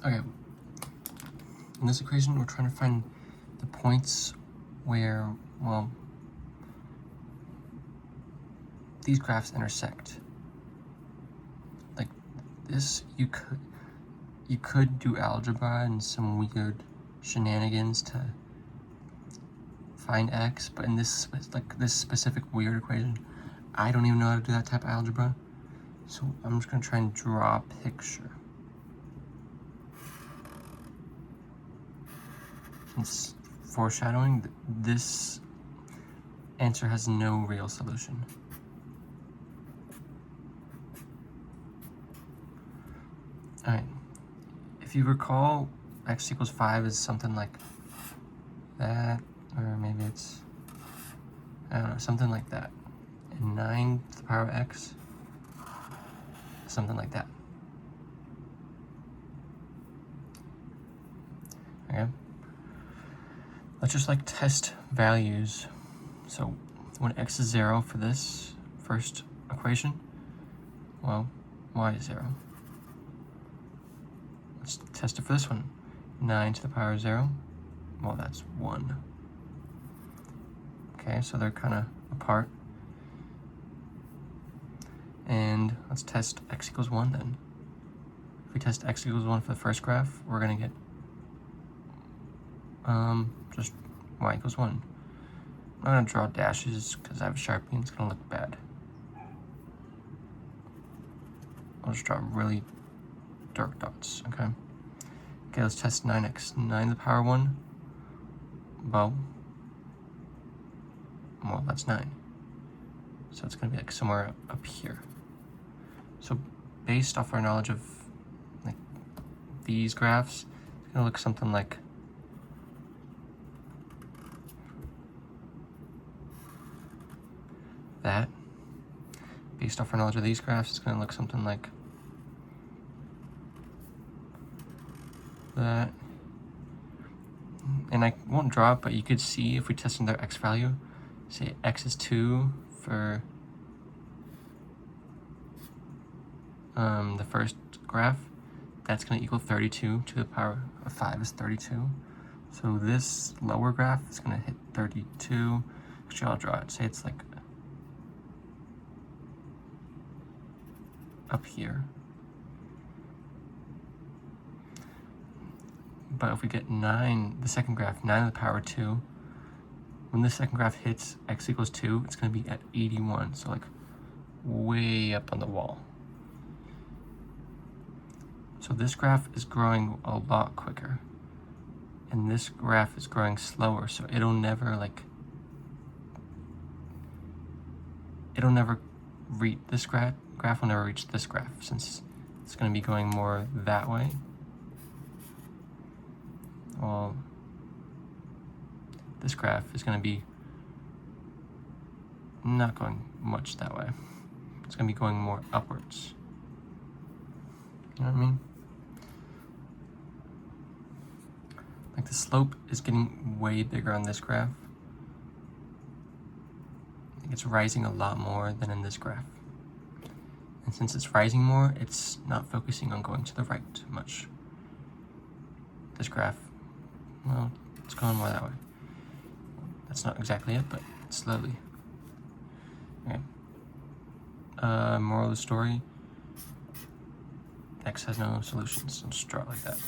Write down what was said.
Okay, in this equation, we're trying to find the points where, well, these graphs intersect. Like this, you could do algebra and some weird shenanigans to find x, but in this specific weird equation, I don't even know how to do that type of algebra. So I'm just gonna try and draw a picture. It's foreshadowing. This answer has no real solution. All right, if you recall, x equals 5 is something like that, or maybe it's, I don't know, something like that. And 9 to the power of x, something like that. Okay, let's just like test values. So when x is 0 for this first equation, well, y is 0. Let's test it for this one. 9 to the power of 0, well, that's 1. Okay, so they're kind of apart. And let's test x equals 1 then. If we test x equals 1 for the first graph, we're gonna get just y equals 1. I'm not gonna draw dashes because I have a Sharpie and it's gonna look bad. I'll just draw really dark dots, okay? Okay, let's test 9x. 9 to the power 1, well, that's 9. So it's gonna be like somewhere up here. So based off our knowledge of like these graphs, it's gonna look something like that. Based off our knowledge of these graphs, it's gonna look something like that. And I won't draw it, but you could see if we test another x value, say x is 2 for the first graph, that's going to equal 32 to the power of 5 is 32. So this lower graph is going to hit 32. Actually, I'll draw it. Say it's like up here. But if we get 9, the second graph, 9 to the power 2, when the second graph hits x equals 2, it's going to be at 81. So like way up on the wall. So this graph is growing a lot quicker, and this graph is growing slower, so it'll never reach this graph will never reach this graph, since it's going to be going more that way. Well, this graph is going to be not going much that way. It's going to be going more upwards. You know what I mean? Like the slope is getting way bigger on this graph. It's rising a lot more than in this graph. And since it's rising more, it's not focusing on going to the right much. This graph, well, it's going more that way. That's not exactly it, but slowly. Okay. Moral of the story, x has no solutions. I'll just draw it like that.